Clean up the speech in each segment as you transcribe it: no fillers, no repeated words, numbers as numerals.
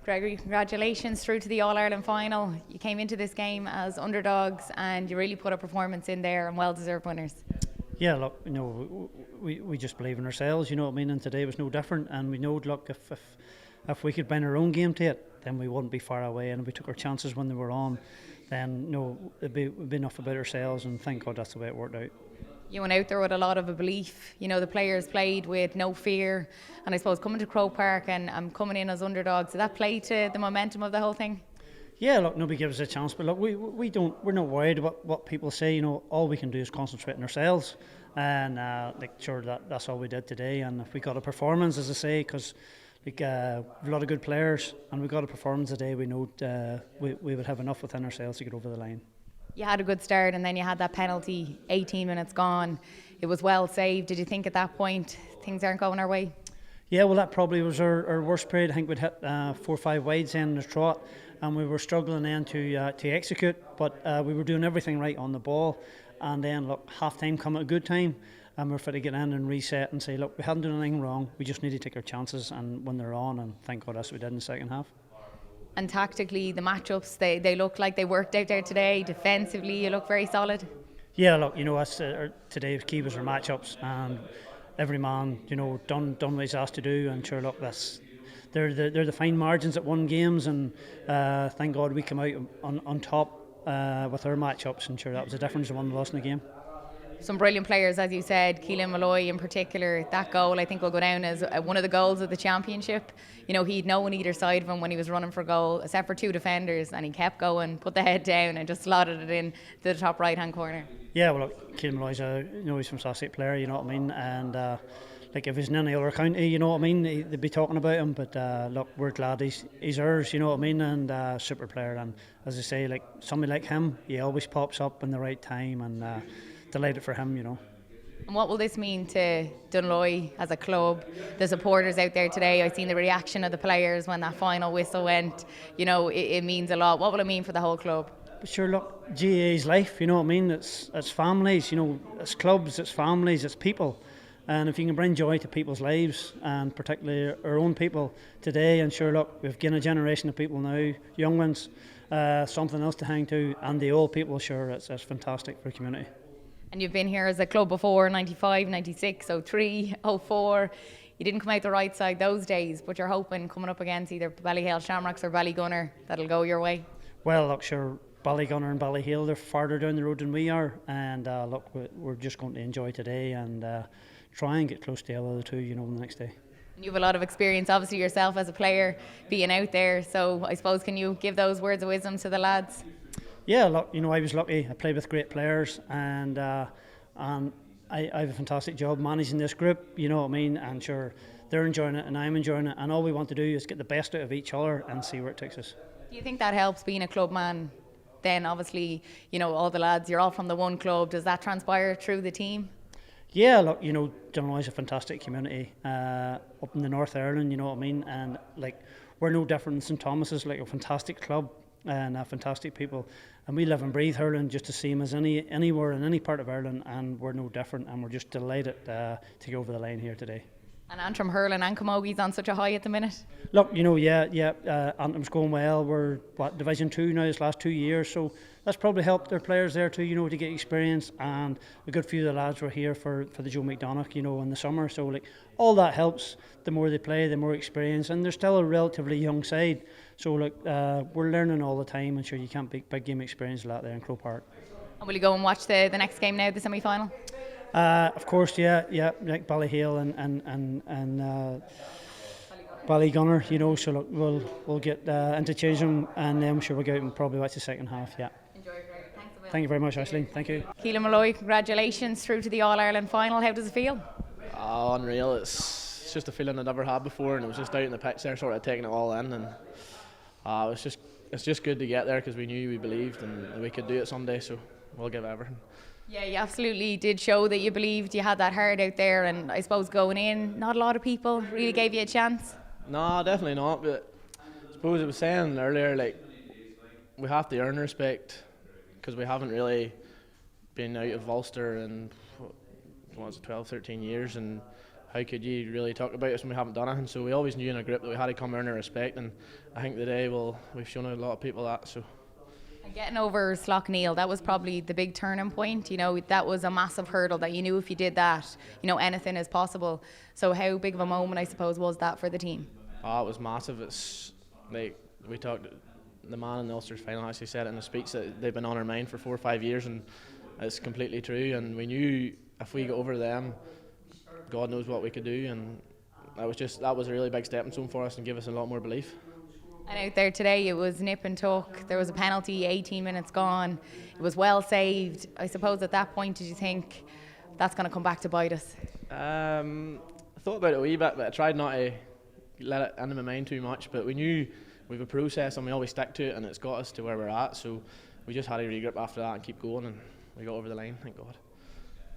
Gregory, congratulations through to the All-Ireland final. You came into this game as underdogs and you really put a performance in there and well-deserved winners. Yeah, look, we just believe in ourselves, you know what I mean, and today was no different, and we know, look, if we could bring our own game to it, then we wouldn't be far away, and if we took our chances when they were on, then it'd be enough about ourselves, and thank God that's the way it worked out. You went out there with a lot of a belief. You know, the players played with no fear, and I suppose coming to Croke Park and coming in as underdogs, did that play to the momentum of the whole thing? Yeah, look, nobody gives us a chance, but look, we're not worried about what people say. You know, all we can do is concentrate on ourselves, and sure that's all we did today. And if we got a performance, as I say, because we've a lot of good players, and we got a performance today, we know we would have enough within ourselves to get over the line. You had a good start and then you had that penalty, 18 minutes gone. It was well saved. Did you think at that point things aren't going our way? Yeah, well, that probably was our worst period. I think we'd hit 4 or 5 wides in the trot, and we were struggling then to execute, but we were doing everything right on the ball. And then, look, half time come at a good time, and we're fit to get in and reset and say, look, we hadn't done anything wrong. We just need to take our chances, and when they're on, and thank God that's what we did in the second half. And tactically, the matchups, they look like they worked out there today. Defensively, you look very solid. Yeah, look, you know, that's today's key was our matchups, and every man, you know, done what he's asked to do, and sure, look, they're the fine margins at won games, and thank God we come out on top with our matchups, and sure, that was the difference of one loss in the game. Some brilliant players, as you said, Keelan Molloy in particular. That goal, I think, will go down as one of the goals of the championship. You know, he'd no one either side of him when he was running for goal, except for 2 defenders, and he kept going, put the head down, and just slotted it in to the top right-hand corner. Yeah, well, look, Keelan Molloy's he's a fantastic player, you know what I mean, and like if he's in any other county, you know what I mean, they'd be talking about him. But look, we're glad he's ours, you know what I mean, and super player. And as I say, like somebody like him, he always pops up in the right time, and delighted for him, you know. And what will this mean to Dunloy as a club, the supporters out there today? I've seen the reaction of the players when that final whistle went. You know, it means a lot. What will it mean for the whole club? But sure, look, GAA's life, you know what I mean. It's families, you know, it's clubs, it's families, it's people. And if you can bring joy to people's lives, and particularly our own people today, and sure, look, we've gained a generation of people now, young ones, something else to hang to, and the old people, sure, it's fantastic for the community. And you've been here as a club before, 95, 96, 03, 04. You didn't come out the right side those days, but you're hoping coming up against either Ballyhale Shamrocks or Ballygunner, that'll go your way. Well, look, sure, Ballygunner and Ballyhale, they're farther down the road than we are, and look, we're just going to enjoy today and try and get close to the other two, you know, the next day. And you have a lot of experience, obviously, yourself as a player, being out there, so I suppose can you give those words of wisdom to the lads? Yeah, look, you know, I was lucky. I played with great players, and I have a fantastic job managing this group, you know what I mean, and sure, they're enjoying it and I'm enjoying it, and all we want to do is get the best out of each other and see where it takes us. Do you think that helps being a club man? Then obviously, you know, all the lads, you're all from the one club. Does that transpire through the team? Yeah, look, you know, Dunloy's a fantastic community up in the North Ireland, you know what I mean, and like we're no different than St Thomas's, like a fantastic club and fantastic people, and we live and breathe hurling just the same as anywhere in any part of Ireland, and we're no different, and we're just delighted to get over the line here today. And Antrim hurling and Camogue's on such a high at the minute. Look, you know, Antrim's going well. We're Division 2 now this last 2 years, so that's probably helped their players there too, you know, to get experience. And a good few of the lads were here for the Joe McDonagh, you know, in the summer. So like all that helps. The more they play, the more experience, and they're still a relatively young side. So like we're learning all the time, and sure you can't beat big game experience like that there in Croke Park. And will you go and watch the next game now, the semi-final? Of course, yeah, like Ballyhale and Ballygunner, you know. So look, we'll get interchange them, and then I'm sure we'll go out and probably watch the second half. Yeah. Enjoy, Greg. Thanks a bit. Thank you very much, Aisling. Thank you. Keelan Molloy, congratulations through to the All-Ireland final. How does it feel? Oh, unreal. It's just a feeling I never had before, and it was just out in the pitch there, sort of taking it all in, and it's just good to get there because we knew, we believed, and we could do it someday. So we'll give everything. Yeah, you absolutely did show that you believed. You had that heart out there, and I suppose going in, not a lot of people really gave you a chance. No, definitely not. But I suppose I was saying earlier, like we have to earn respect because we haven't really been out of Ulster in 12, 13 years, and how could you really talk about us when we haven't done anything? So we always knew in a group that we had to come earn their respect, and I think today we've shown a lot of people that. So. And getting over Slough-Neil, that was probably the big turning point. You know, that was a massive hurdle that you knew if you did that, you know, anything is possible. So how big of a moment, I suppose, was that for the team? Oh, it was massive. It's like we talked. The man in the Ulster's final actually said it in a speech that they've been on our mind for 4 or 5 years, and it's completely true. And we knew if we got over them, God knows what we could do. And that was a really big stepping stone for us and give us a lot more belief. And out there today, it was nip and tuck. There was a penalty, 18 minutes gone. It was well saved. I suppose at that point, did you think that's going to come back to bite us? I thought about it a wee bit, but I tried not to let it into my mind too much. But we knew we have a process and we always stick to it, and it's got us to where we're at. So we just had to regroup after that and keep going, and we got over the line, thank God.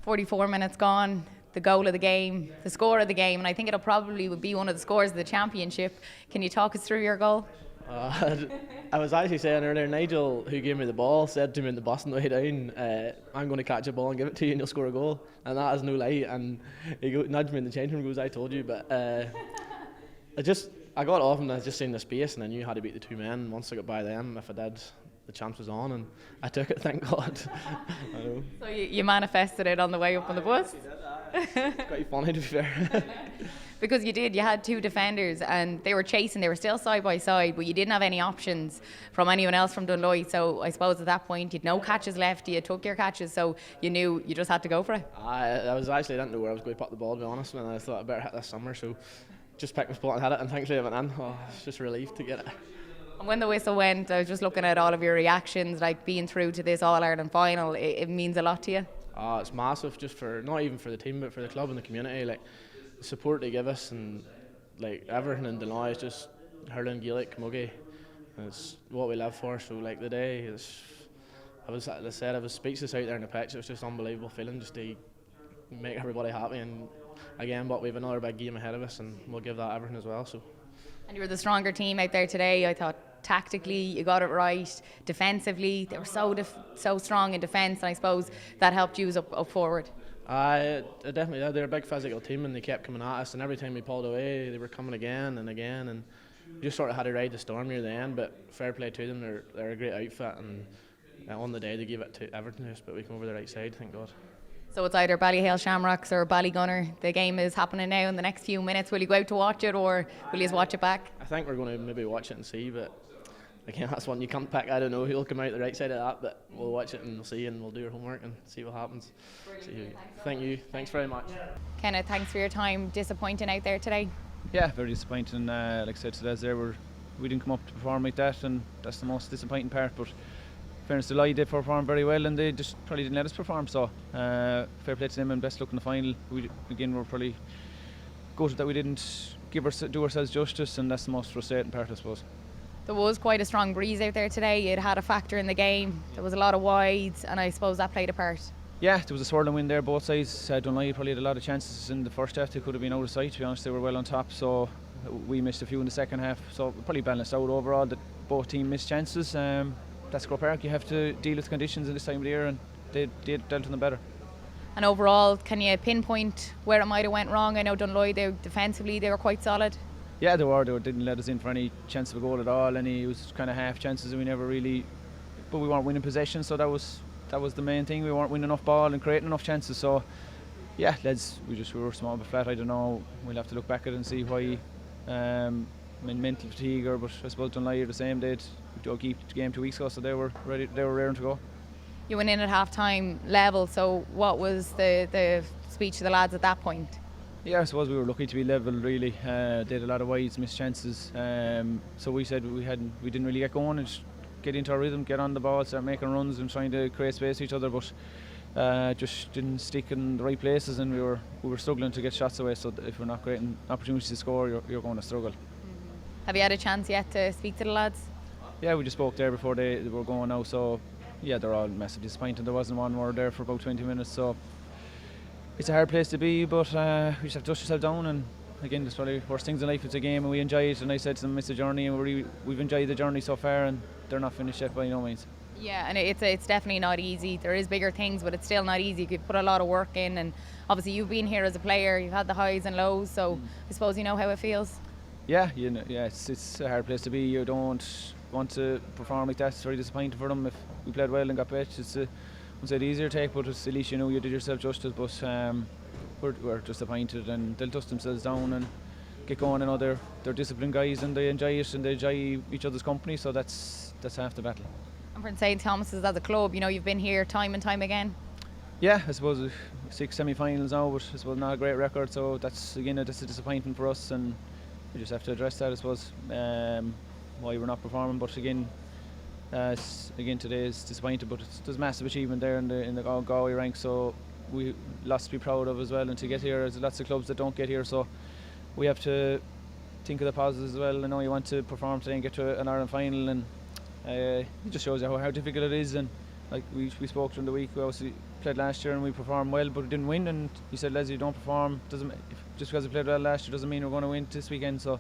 44 minutes gone. The goal of the game, the score of the game, and I think it'll probably be one of the scores of the championship. Can you talk us through your goal? I was actually saying earlier, Nigel, who gave me the ball, said to me in the bus on the way down, I'm going to catch a ball and give it to you and you'll score a goal. And that is no lie. And he nudged me in the changing room and goes, I told you. But I got off and I just seen the space and I knew how to beat the two men. Once I got by them, if I did, the chance was on, and I took it, thank God. I know. So you manifested it on the way up on the bus? It's quite funny, to be fair. Because you did, you had two defenders and they were chasing, they were still side by side, but you didn't have any options from anyone else from Dunloy. So I suppose at that point you'd no catches left, you took your catches, so you knew you just had to go for it. I didn't know where I was going to put the ball, to be honest, and I thought I better hit this summer, so just picked my spot and hit it, and thankfully I went in. Oh, it's just a relief to get it. And when the whistle went, I was just looking at all of your reactions, like being through to this All-Ireland final, it means a lot to you? It's massive, just for, not even for the team, but for the club and the community. Like, the support they give us, and like everything in Dunloy is just hurling, Gaelic, camogie. It's what we live for. So like the day, I was speechless out there in the pitch. It was just an unbelievable feeling, just to make everybody happy. And again, but we have another big game ahead of us, and we'll give that everything as well. So. And you were the stronger team out there today. I thought tactically you got it right. Defensively, they were so strong in defence, and I suppose that helped you up forward. Definitely, they're a big physical team, and they kept coming at us, and every time we pulled away they were coming again and again, and we just sort of had to ride the storm near the end. But fair play to them, they're a great outfit, and on the day they gave it to everything, but we come over the right side, thank God. So it's either Ballyhale Shamrocks or Ballygunner. The game is happening now in the next few minutes. Will you go out to watch it, or will you just watch it back? I think we're going to maybe watch it and see, but again, that's one you can't pick. I don't know who'll come out the right side of that, but we'll watch it and we'll see, and we'll do our homework and see what happens. Thank you. Thanks very much. Kenneth, thanks for your time. Disappointing out there today? Yeah, very disappointing. Like I said to Les there, we didn't come up to perform like that, and that's the most disappointing part. But fairness to Dunloy, they performed very well, and they just probably didn't let us perform. So fair play to them, and best luck in the final. We're probably gutted that we didn't do ourselves justice, and that's the most frustrating part, I suppose. There was quite a strong breeze out there today. It had a factor in the game. There was a lot of wides, and I suppose that played a part. Yeah, there was a swirling wind there, both sides. Dunloy probably had a lot of chances in the first half. They could have been out of sight, to be honest. They were well on top, so we missed a few in the second half. So probably balanced out overall that both teams missed chances. That's Croke Park. You have to deal with conditions in this time of the year, and they dealt with them better. And overall, can you pinpoint where it might have went wrong? I know Dunloy, defensively they were quite solid. Yeah, they didn't let us in for any chance of a goal at all. It was kind of half chances, and we never really. But we weren't winning possession, so that was the main thing. We weren't winning enough ball and creating enough chances. So, yeah, we were small but flat. I don't know. We'll have to look back at it and see why. Mental fatigue, but I suppose Dunloy are the same. They'd keep the game 2 weeks ago, so they were ready. They were raring to go. You went in at half-time level. So, what was the speech to the lads at that point? Yeah, I suppose we were lucky to be level. Really, they had a lot of wides, missed chances. So we said we didn't really get going and just get into our rhythm, get on the ball, start making runs and trying to create space for each other. But just didn't stick in the right places, and we were struggling to get shots away. So if we're not creating opportunities to score, you're going to struggle. Have you had a chance yet to speak to the lads? Yeah, we just spoke there before they were going out. So yeah, they're all massively disappointed. There wasn't one more there for about 20 minutes. So. It's a hard place to be, but we just have to dust yourself down. And again, there's probably worst things in life. It's a game, and we enjoy it. And I said to them, it's a journey, and we've enjoyed the journey so far, and they're not finished yet by no means. Yeah, and it's definitely not easy. There is bigger things, but it's still not easy. You put a lot of work in, and obviously you've been here as a player. You've had the highs and lows, so I suppose you know how it feels. Yeah, it's a hard place to be. You don't want to perform like that. It's very disappointing for them. If we played well and got benched, it's the easier take, but it's, at least you know you did yourself justice. But we're disappointed, and they'll dust themselves down and get going. You know, they're disciplined guys, and they enjoy it, and they enjoy each other's company. So that's half the battle. And for St. Thomas's as a club, you know, you've been here time and time again. Yeah, I suppose 6 semi-finals now, but I suppose not a great record. So that's a disappointment for us, and we just have to address that. I suppose why we're not performing, but again today is disappointing. But there's massive achievement there in the Galway ranks, so we lots to be proud of as well. And to get here, there's lots of clubs that don't get here, so we have to think of the positives as well. I know you want to perform today and get to an Ireland final, and it just shows you how difficult it is. And like we spoke during the week, we obviously played last year and we performed well, but we didn't win. And you said, Leslie, don't perform. Just because we played well last year doesn't mean we're going to win this weekend. So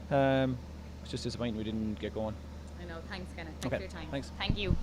it's just disappointing we didn't get going. I know. Thanks, Kenneth. Thanks for your time. Thanks. Thank you.